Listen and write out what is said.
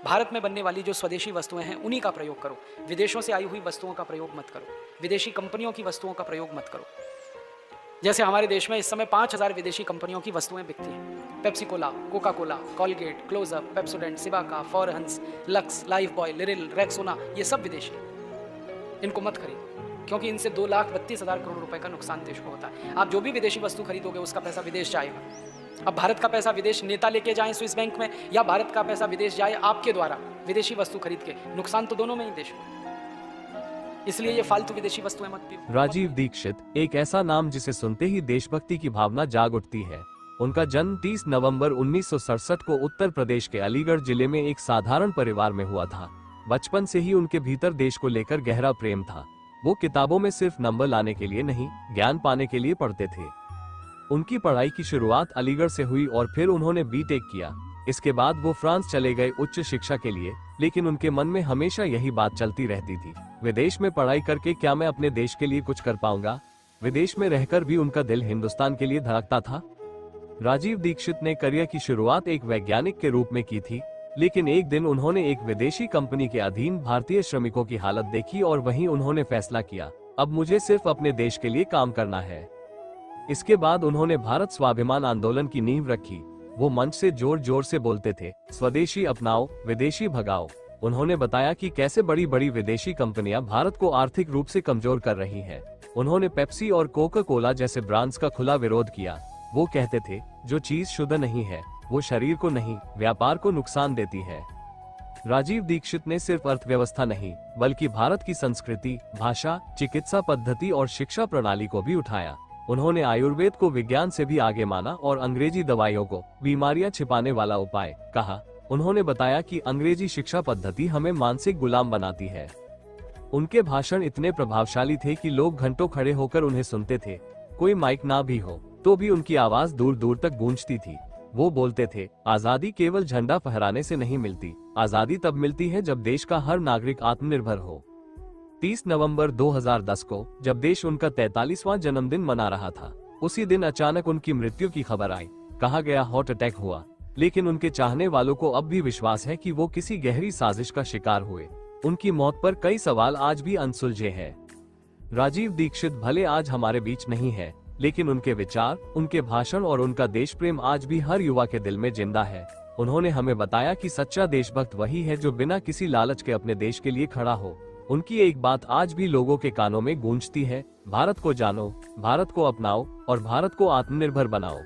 भारत में बनने वाली जो स्वदेशी वस्तुएं हैं उन्हीं का प्रयोग करो, विदेशों से आई हुई वस्तुओं का प्रयोग मत करो, विदेशी कंपनियों की वस्तुओं का प्रयोग मत करो। जैसे हमारे देश में इस समय 5,000 विदेशी कंपनियों की वस्तुएं बिकती हैं। Pepsi Cola, Coca Cola, Colgate, Closeup, Pepsodent, Cibaca, Forhans, Lux, Lifebuoy, Liril, Rexona, ये सब विदेशी। इनको मत खरीदो, क्योंकि इनसे 2,32,000 करोड़ रुपए का नुकसान देश को होता है। आप जो भी विदेशी वस्तु खरीदोगे उसका पैसा विदेश जाएगा। अब भारत का पैसा विदेश नेता लेके जाएं स्विस बैंक में, या भारत का पैसा विदेश जाए आपके द्वारा विदेशी वस्तु खरीद के, नुकसान तो दोनों में ही देश को। इसलिए ये फालतू विदेशी वस्तुएं मत पियो। राजीव दीक्षित एक ऐसा नाम जिसे सुनते ही देशभक्ति की भावना जाग उठती है। उनका जन्म 30 नवंबर 1967 को उत्तर प्रदेश के अलीगढ़ जिले में एक साधारण परिवार में हुआ था। बचपन से ही उनके भीतर देश को लेकर गहरा प्रेम था। वो किताबों में सिर्फ नंबर लाने के लिए नहीं, ज्ञान पाने के लिए पढ़ते थे। उनकी पढ़ाई की शुरुआत अलीगढ़ से हुई और फिर उन्होंने बीटेक किया। इसके बाद वो फ्रांस चले गए उच्च शिक्षा के लिए, लेकिन उनके मन में हमेशा यही बात चलती रहती थी, विदेश में पढ़ाई करके क्या मैं अपने देश के लिए कुछ कर पाऊंगा। विदेश में रहकर भी उनका दिल हिंदुस्तान के लिए धड़कता था। राजीव दीक्षित ने करियर की शुरुआत एक वैज्ञानिक के रूप में की थी, लेकिन एक दिन उन्होंने एक विदेशी कंपनी के अधीन भारतीय श्रमिकों की हालत देखी और वहीं उन्होंने फैसला किया, अब मुझे सिर्फ अपने देश के लिए काम करना है। इसके बाद उन्होंने भारत स्वाभिमान आंदोलन की नींव रखी। वो मंच से जोर जोर से बोलते थे, स्वदेशी अपनाओ, विदेशी भगाओ। उन्होंने बताया कि कैसे बड़ी बड़ी विदेशी कंपनियां भारत को आर्थिक रूप से कमजोर कर रही हैं। उन्होंने पेप्सी और कोका कोला जैसे ब्रांड्स का खुला विरोध किया। वो कहते थे, जो चीज शुद्ध नहीं है वो शरीर को नहीं, व्यापार को नुकसान देती है। राजीव दीक्षित ने सिर्फ अर्थव्यवस्था नहीं, बल्कि भारत की संस्कृति, भाषा, चिकित्सा पद्धति और शिक्षा प्रणाली को भी उठाया। उन्होंने आयुर्वेद को विज्ञान से भी आगे माना और अंग्रेजी दवाइयों को बीमारियां छिपाने वाला उपाय कहा। उन्होंने बताया कि अंग्रेजी शिक्षा पद्धति हमें मानसिक गुलाम बनाती है। उनके भाषण इतने प्रभावशाली थे कि लोग घंटों खड़े होकर उन्हें सुनते थे। कोई माइक ना भी हो तो भी उनकी आवाज दूर दूर तक गूंजती थी। वो बोलते थे, आजादी केवल झंडा फहराने से नहीं मिलती, आजादी तब मिलती है जब देश का हर नागरिक आत्मनिर्भर हो। 30 नवंबर 2010 को जब देश उनका 43वां जन्मदिन मना रहा था, उसी दिन अचानक उनकी मृत्यु की खबर आई। कहा गया हार्ट अटैक हुआ, लेकिन उनके चाहने वालों को अब भी विश्वास है कि वो किसी गहरी साजिश का शिकार हुए। उनकी मौत पर कई सवाल आज भी अनसुलझे हैं। राजीव दीक्षित भले आज हमारे बीच नहीं है, लेकिन उनके विचार, उनके भाषण और उनका देश प्रेम आज भी हर युवा के दिल में जिंदा है। उन्होंने हमें बताया कि सच्चा देशभक्त वही है जो बिना किसी लालच के अपने देश के लिए खड़ा हो। उनकी एक बात आज भी लोगों के कानों में गूंजती है, भारत को जानो, भारत को अपनाओ और भारत को आत्मनिर्भर बनाओ।